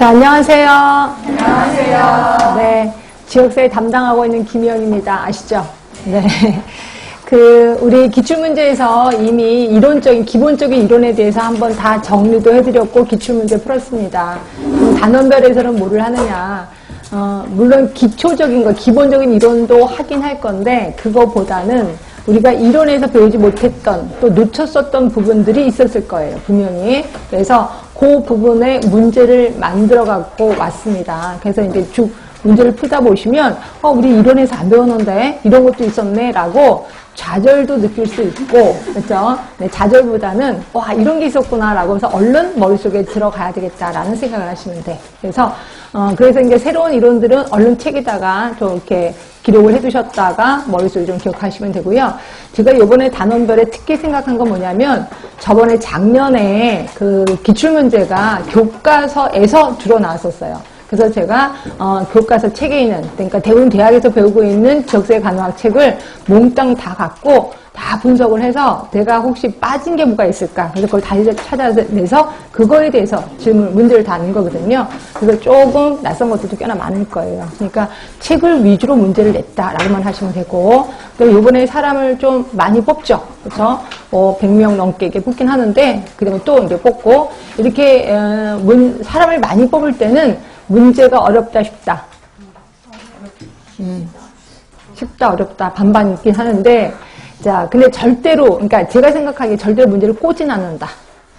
자, 안녕하세요. 안녕하세요. 네, 지역사회 담당하고 있는 김희영입니다. 아시죠? 네. 우리 기출문제에서 이미 기본적인 이론에 대해서 한번 다 정리도 해드렸고, 기출문제 풀었습니다. 그럼 단원별에서는 뭐를 하느냐. 물론 기본적인 이론도 하긴 할 건데, 그거보다는 우리가 이론에서 배우지 못했던, 또 놓쳤었던 부분들이 있었을 거예요. 분명히. 그래서 그 부분에 문제를 만들어 갖고 왔습니다. 그래서 이제 쭉 문제를 풀다 보시면, 우리 이론에서 안 배웠는데, 이런 것도 있었네, 라고 좌절도 느낄 수 있고, 그렇죠? 네, 좌절보다는, 와, 이런 게 있었구나, 라고 해서 얼른 머릿속에 들어가야 되겠다라는 생각을 하시면 돼. 그래서 이제 새로운 이론들은 얼른 책에다가 좀 이렇게 기록을 해두셨다가 머릿속에 좀 기억하시면 되고요. 제가 요번에 단원별에 특히 생각한 건 뭐냐면, 저번에 작년에 그 기출문제가 교과서에서 주로 나왔었어요. 그래서 제가 교과서 책에 있는, 그러니까 대부분 대학에서 배우고 있는 지역사회 간호학 책을 몽땅 다 갖고 다 분석을 해서 내가 혹시 빠진 게 뭐가 있을까, 그래서 그걸 다시 찾아내서 그거에 대해서 문제를 다 낸 거거든요. 그래서 조금 낯선 것들도 꽤나 많을 거예요. 그러니까 책을 위주로 문제를 냈다라고만 하시면 되고, 그리고 이번에 사람을 좀 많이 뽑죠. 그렇죠? 100명 넘게 이렇게 뽑긴 하는데, 그 다음에 또 이제 뽑고, 이렇게 사람을 많이 뽑을 때는 문제가 어렵다, 쉽다. 쉽다, 어렵다, 반반 있긴 하는데, 자, 근데 절대로, 그러니까 제가 생각하기에 절대로 문제를 꼬진 않는다.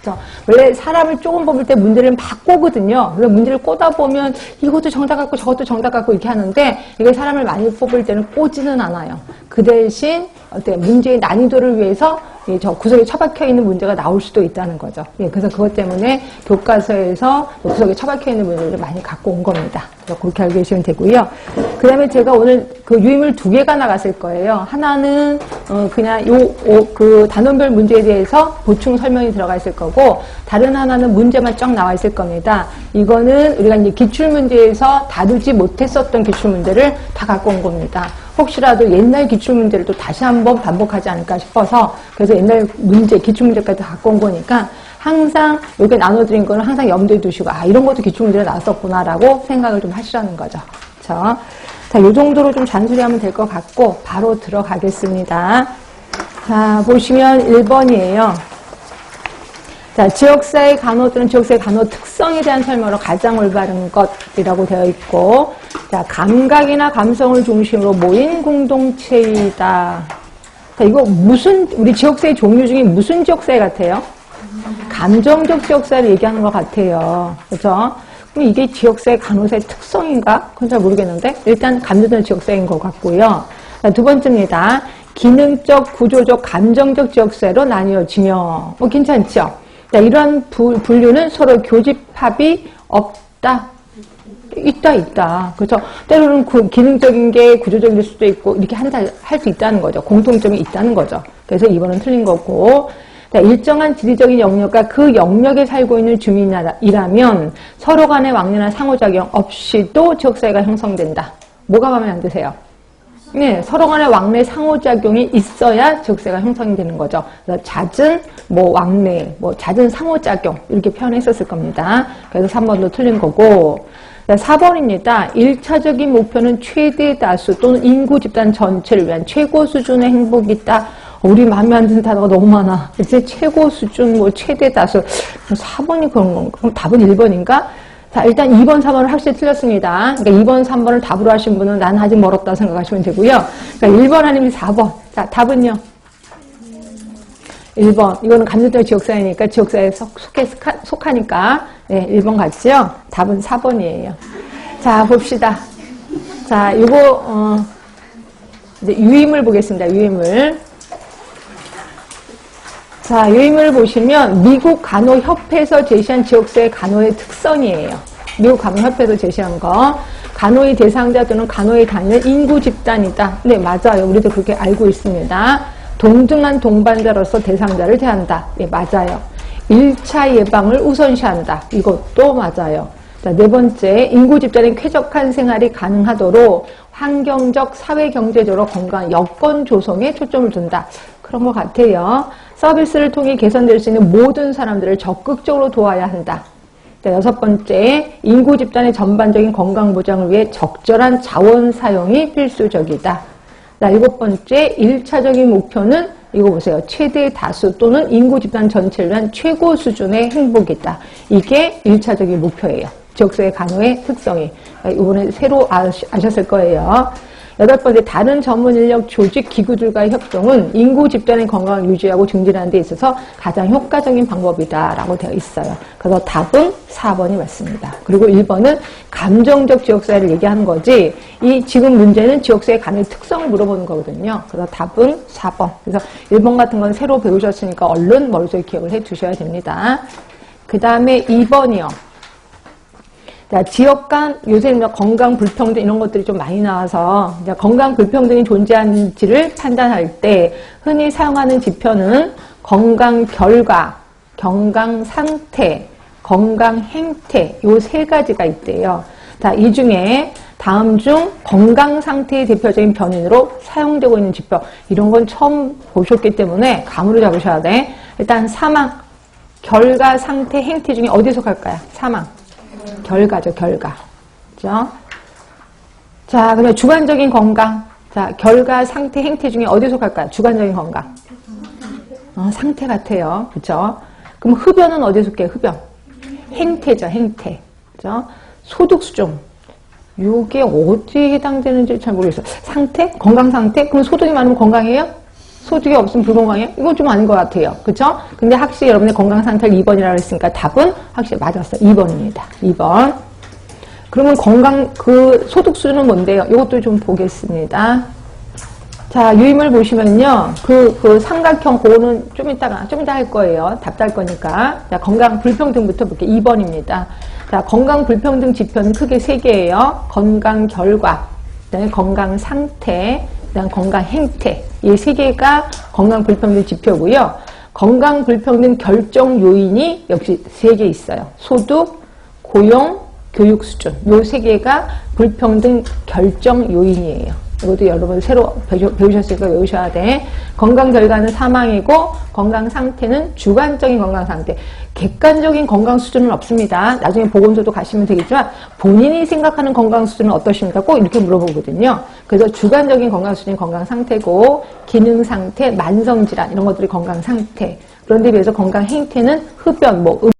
그래서 원래 사람을 조금 뽑을 때 문제를 막 꼬거든요. 그래서 문제를 꼬다 보면 이것도 정답 같고 저것도 정답 같고 이렇게 하는데, 이게 사람을 많이 뽑을 때는 꼬지는 않아요. 그 대신 문제의 난이도를 위해서 저 구석에 처박혀 있는 문제가 나올 수도 있다는 거죠. 그래서 그것 때문에 교과서에서 구석에 처박혀 있는 문제를 많이 갖고 온 겁니다. 그래서 그렇게 알고 계시면 되고요. 그 다음에 제가 오늘 그 유인물 2개가 나갔을 거예요. 하나는 그냥 그 단원별 문제에 대해서 보충 설명이 들어가 있을 거고, 다른 하나는 문제만 쫙 나와 있을 겁니다. 이거는 우리가 이제 기출문제에서 다루지 못했었던 기출문제를 다 갖고 온 겁니다. 혹시라도 옛날 기출문제를 또 다시 한번 반복하지 않을까 싶어서, 그래서 옛날 문제, 기출문제까지 갖고 온 거니까 항상 이렇게 나눠드린 거는 항상 염두에 두시고, 이런 것도 기출문제가 나왔었구나라고 생각을 좀 하시라는 거죠. 그렇죠? 자, 요 정도로 좀 잔소리하면 될 것 같고 바로 들어가겠습니다. 자, 보시면 1번이에요. 자, 지역사회 간호 또는 지역사회 간호 특성에 대한 설명으로 가장 올바른 것이라고 되어 있고, 자, 감각이나 감성을 중심으로 모인 공동체이다. 자, 이거 우리 지역사회 종류 중에 무슨 지역사회 같아요? 감정적 지역사회를 얘기하는 것 같아요. 그렇죠? 그럼 이게 지역사회 간호사의 특성인가? 그건 잘 모르겠는데, 일단 감정적 지역사회인 것 같고요. 자, 두 번째입니다. 기능적, 구조적, 감정적 지역사회로 나뉘어지며, 괜찮죠? 자, 이러한 분류는 서로 교집합이 없다. 있다. 그렇죠? 때로는 기능적인 게 구조적일 수도 있고, 이렇게 할 수 있다는 거죠. 공통점이 있다는 거죠. 그래서 2번은 틀린 거고, 자, 일정한 지리적인 영역과 그 영역에 살고 있는 주민이라면 서로 간의 왕래나 상호작용 없이도 지역사회가 형성된다. 뭐가 마음에 안 드세요? 네, 서로 간의 왕래 상호작용이 있어야 지역사회가 형성이 되는 거죠. 그래서 잦은 왕래, 잦은 상호작용 이렇게 표현했었을 겁니다. 그래서 3번도 틀린 거고, 4번입니다. 1차적인 목표는 최대 다수 또는 인구 집단 전체를 위한 최고 수준의 행복이 있다. 우리 마음에 안 드는 단어가 너무 많아. 이제 최고 수준, 최대 다수. 4번이 그런 건가? 그럼 답은 1번인가? 자, 일단 2번, 3번을 확실히 틀렸습니다. 그러니까 2번, 3번을 답으로 하신 분은 난 아직 멀었다 생각하시면 되고요. 그러니까 1번 아니면 4번. 자, 답은요? 1번. 이거는 감정적 지역사회니까 지역사회에 속하니까. 네, 1번 같지요? 답은 4번이에요. 자, 봅시다. 자, 이제 유인물 보겠습니다. 유인물. 자, 유인물을 보시면 미국 간호협회에서 제시한 지역사회 간호의 특성이에요. 미국 간호협회에서 제시한 거. 간호의 대상자 또는 간호에 다니는 인구 집단이다. 네, 맞아요. 우리도 그렇게 알고 있습니다. 동등한 동반자로서 대상자를 대한다. 네, 맞아요. 1차 예방을 우선시한다. 이것도 맞아요. 자, 네 번째, 인구 집단의 쾌적한 생활이 가능하도록 환경적, 사회경제적으로 건강한 여건 조성에 초점을 둔다. 그런 것 같아요. 서비스를 통해 개선될 수 있는 모든 사람들을 적극적으로 도와야 한다. 자, 6번째, 인구 집단의 전반적인 건강 보장을 위해 적절한 자원 사용이 필수적이다. 자, 7번째, 1차적인 목표는 이거 보세요. 최대 다수 또는 인구 집단 전체를 위한 최고 수준의 행복이다. 이게 1차적인 목표예요. 지역사회 간호의 특성이. 이번에 새로 아셨을 거예요. 8번째, 다른 전문 인력 조직 기구들과의 협동은 인구 집단의 건강을 유지하고 증진하는 데 있어서 가장 효과적인 방법이다라고 되어 있어요. 그래서 답은 4번이 맞습니다. 그리고 1번은 감정적 지역사회를 얘기하는 거지, 이 지금 문제는 지역사회 간호의 특성을 물어보는 거거든요. 그래서 답은 4번. 그래서 1번 같은 건 새로 배우셨으니까 얼른 머릿속에 기억을 해 두셔야 됩니다. 그 다음에 2번이요. 자, 지역 간 요새 건강 불평등 이런 것들이 좀 많이 나와서 이제 건강 불평등이 존재하는지를 판단할 때 흔히 사용하는 지표는 건강 결과, 건강 상태, 건강 행태 요 세 가지가 있대요. 자, 이 중에 다음 중 건강 상태의 대표적인 변인으로 사용되고 있는 지표, 이런 건 처음 보셨기 때문에 감으로 잡으셔야 돼. 일단 사망, 결과, 상태, 행태 중에 어디에 속할까요? 사망. 결과죠, 결과. 그죠? 자, 그러면 주관적인 건강. 자, 결과, 상태, 행태 중에 어디에 속할까요? 주관적인 건강. 상태 같아요. 그죠? 그럼 흡연은 어디에 속해요? 흡연. 행태죠, 행태. 그죠? 소득 수준. 요게 어디에 해당되는지 잘 모르겠어요. 상태? 건강 상태? 그럼 소득이 많으면 건강해요? 소득이 없으면 불건강해요? 이건 좀 아닌 것 같아요. 그쵸? 근데 확실히 여러분의 건강 상태를 2번이라고 했으니까 답은 확실히 맞았어요. 2번입니다. 2번. 그러면 건강, 소득 수준은 뭔데요? 이것도 좀 보겠습니다. 자, 유임을 보시면요. 삼각형, 그거는 좀 이따 할 거예요. 답도 할 거니까. 자, 건강 불평등부터 볼게요. 2번입니다. 자, 건강 불평등 지표는 크게 3개예요. 건강 결과, 그다음에 건강 상태, 그다음 건강 행태. 이 3개가 건강 불평등 지표고요. 건강 불평등 결정 요인이 역시 3개 있어요. 소득, 고용, 교육 수준. 이 3개가 불평등 결정 요인이에요. 이것도 여러분 새로 배우셨으니까 외우셔야 돼. 건강 결과는 사망이고, 건강 상태는 주관적인 건강 상태. 객관적인 건강 수준은 없습니다. 나중에 보건소도 가시면 되겠지만 본인이 생각하는 건강 수준은 어떠십니까? 꼭 이렇게 물어보거든요. 그래서 주관적인 건강 수준이 건강 상태고, 기능 상태, 만성 질환 이런 것들이 건강 상태. 그런데 비해서 건강 행태는 흡연,